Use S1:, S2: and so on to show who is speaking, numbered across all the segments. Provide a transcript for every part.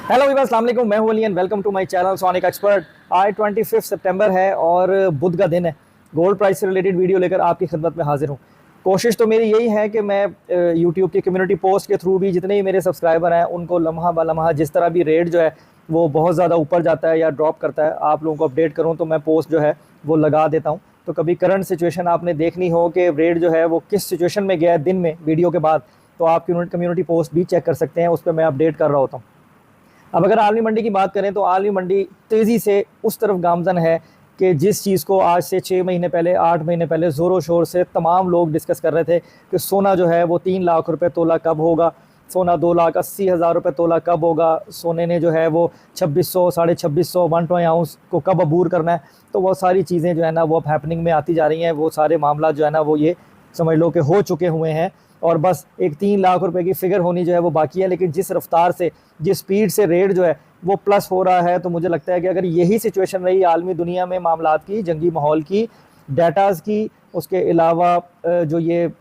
S1: Hello viewers, अस्सलाम वालेकुम। मैं हूं Ali and welcome to my channel sonic expert. आज 25 सितंबर है और बुध का दिन है। गोल्ड प्राइस से रिलेटेड वीडियो लेकर आपकी खिदमत में हाजिर हूं। कोशिश तो मेरी यही है कि मैं यूट्यूब की कम्युनिटी पोस्ट के थ्रू भी जितने ही मेरे सब्सक्राइबर हैं उनको लम्हा ब लम्हा जिस तरह भी रेट जो है वो बहुत ज़्यादा ऊपर जाता है या ड्रॉप करता है आप लोगों को अपडेट करूँ, तो मैं पोस्ट जो है वो लगा देता हूँ। तो कभी करंट सिचुएशन आपने देखनी हो कि रेट जो है वो किस सिचुएशन में गया है दिन में वीडियो के बाद, तो आप कम्युनिटी पोस्ट भी चेक कर सकते हैं, उस पर मैं अपडेट कर रहा होता हूँ। अब अगर आलमी मंडी की बात करें तो आलमी मंडी तेज़ी से उस तरफ गामजन है कि जिस चीज़ को आज से 6 महीने पहले 8 महीने पहले ज़ोरों शोर से तमाम लोग डिस्कस कर रहे थे कि सोना जो है वो 3 लाख रुपए तोला कब होगा, सोना 2,80,000 रुपये तोला कब होगा, सोने ने जो है वो 2600 2650 1 टॉय आउंस को कब अबूर करना है। तो वो सारी चीज़ें जो है ना वो अब हैपनिंग में आती जा रही हैं। वो सारे मामला जो है ना वो ये समझ लो कि हो चुके हुए हैं और बस एक 3 लाख रुपए की फ़िगर होनी जो है वो बाकी है। लेकिन जिस रफ्तार से जिस स्पीड से रेट जो है वो प्लस हो रहा है, तो मुझे लगता है कि अगर यही सिचुएशन रही आलमी दुनिया में मामलात की, जंगी माहौल की, डाटाज़ की, उसके अलावा जो ये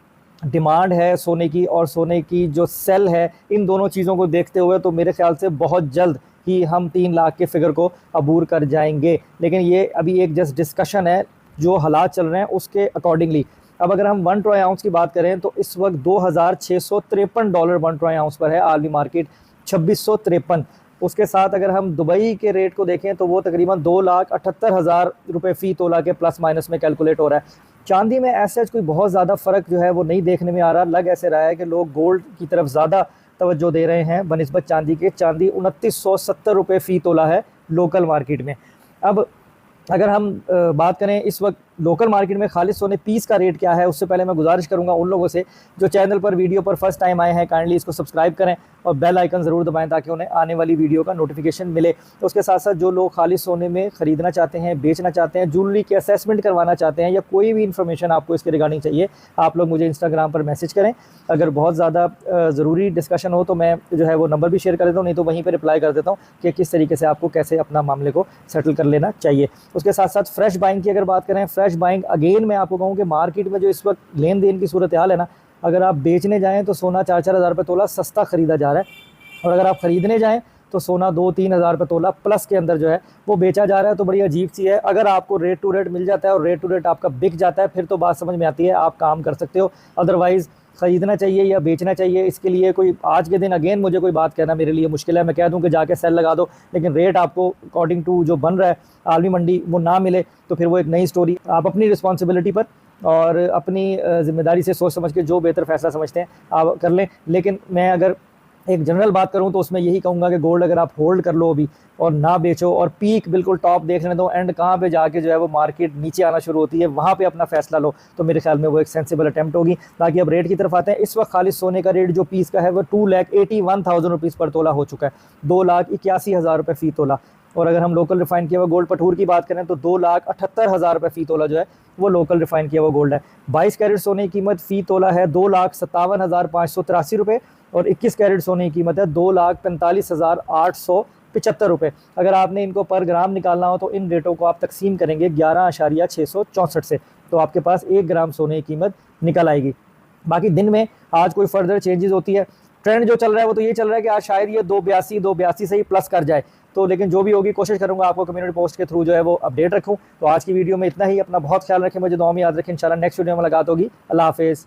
S1: डिमांड है सोने की और सोने की जो सेल है, इन दोनों चीज़ों को देखते हुए तो मेरे ख्याल से बहुत जल्द ही हम 3 लाख के फिगर को अबूर कर जाएंगे। लेकिन ये अभी एक जस्ट डिस्कशन है, जो हालात चल रहे हैं उसके अकॉर्डिंगली। अब अगर हम 1 ट्रॉय आउंस की बात करें तो इस वक्त $2,653 1 ट्रॉय आउंस पर है आलमी मार्केट, 2653। उसके साथ अगर हम दुबई के रेट को देखें तो वो तकरीबन 2,78,000 रुपये फ़ी तोला के प्लस माइनस में कैलकुलेट हो रहा है। चांदी में ऐसे कोई बहुत ज़्यादा फ़र्क जो है वो नहीं देखने में आ रहा। लग ऐसे रहा है कि लोग गोल्ड की तरफ ज़्यादा तवज्जो दे रहे हैं बनिस्बत चांदी के। चांदी 2970 रुपये फ़ी तोला है लोकल मार्केट में। अब अगर हम बात करें इस वक्त लोकल मार्केट में खालिद सोने पीस का रेट क्या है, उससे पहले मैं गुजारिश करूंगा उन लोगों से जो चैनल पर वीडियो पर फर्स्ट टाइम आए हैं, काइंडली इसको सब्सक्राइब करें और बेल आइकन ज़रूर दबाएं ताकि उन्हें आने वाली वीडियो का नोटिफिकेशन मिले। तो उसके साथ साथ जो लोग खालिद सोने में ख़रीदना चाहते हैं, बेचना चाहते हैं, ज्वेलरी की असेसमेंट करवाना चाहते हैं या कोई भी इन्फॉर्मेशन आपको इसके रिगार्डिंग चाहिए, आप लोग मुझे इंस्टाग्राम पर मैसेज करें। अगर बहुत ज़्यादा ज़रूरी डिस्कशन हो तो मैं जो है वो नंबर भी शेयर कर देता हूँ, नहीं तो वहीं पर रिप्लाई कर देता हूँ कि किस तरीके से आपको कैसे अपना मामले को सेटल कर लेना चाहिए। उसके साथ साथ फ्रेश बाइंग की अगर बात करें, फ्रेश बाइंग अगेन मैं आपको कहूँ कि मार्केट में जो इस वक्त लेन देन की सूरत हाल है ना, अगर आप बेचने जाएं तो सोना 4-4 हज़ार रुपये तोला सस्ता ख़रीदा जा रहा है और अगर आप ख़रीदने जाएं तो सोना 2-3 हज़ार रुपये तोला प्लस के अंदर जो है वो बेचा जा रहा है। तो बड़ी अजीब सी है। अगर आपको रेट टू रेट मिल जाता है और रेट टू रेट आपका बिक जाता है फिर तो बात समझ में आती है, आप काम कर सकते हो। अदरवाइज़ ख़रीदना चाहिए या बेचना चाहिए, इसके लिए कोई आज के दिन अगेन मुझे कोई बात कहना मेरे लिए मुश्किल है। मैं कह दूं कि जाके सेल लगा दो, लेकिन रेट आपको अकॉर्डिंग टू जो बन रहा है आलमी मंडी वो ना मिले तो फिर वो एक नई स्टोरी। आप अपनी रिस्पॉन्सिबिलिटी पर और अपनी ज़िम्मेदारी से सोच समझ के जो बेहतर फ़ैसला समझते हैं आप कर लें। लेकिन मैं अगर एक जनरल बात करूं तो उसमें यही कहूँगा कि गोल्ड अगर आप होल्ड कर लो अभी और ना बेचो और पीक बिल्कुल टॉप देखने दो, एंड कहाँ पे जाके जो है वो मार्केट नीचे आना शुरू होती है वहाँ पे अपना फैसला लो, तो मेरे ख्याल में वो एक सेंसिबल अटैम्प्ट होगी। बाकी अब रेट की तरफ आते हैं। इस वक्त खालिद सोने का रेट जो पीस का है वो 2,81,000 रुपीज़ पर तोला हो चुका है, 2,81,000 रुपये फ़ी तोला। और अगर हम लोकल रिफाइन किया हुआ गोल्ड पठूर की बात करें तो 2,78,000 रुपये फ़ी तोला जो है वो लोकल रिफाइन किया हुआ गोल्ड है। 22 कैरेट सोने की कीमत फ़ी तोला है 2,57,583 रुपये और 21 कैरेट सोने की कीमत है 2,45,875 रुपये। अगर आपने इनको पर ग्राम निकालना हो तो इन रेटों को आप तकसीम करेंगे 11,664 से, तो आपके पास 1 ग्राम सोने की कीमत निकल आएगी। बाकी दिन में आज कोई फर्दर चेंजेस होती है, ट्रेंड जो चल रहा है वो तो ये चल रहा है कि आज शायद ये 282 से ही प्लस कर जाए। तो लेकिन जो भी होगी कोशिश करूंगा आपको कम्युनिटी पोस्ट के थ्रू जो है वो अपडेट रखूं। तो आज की वीडियो में इतना ही। अपना बहुत ख्याल रखें, मुझे दुआ में याद रखें। इंशाल्लाह नेक्स्ट वीडियो में मुलाकात होगी। अल्लाह हाफिज़।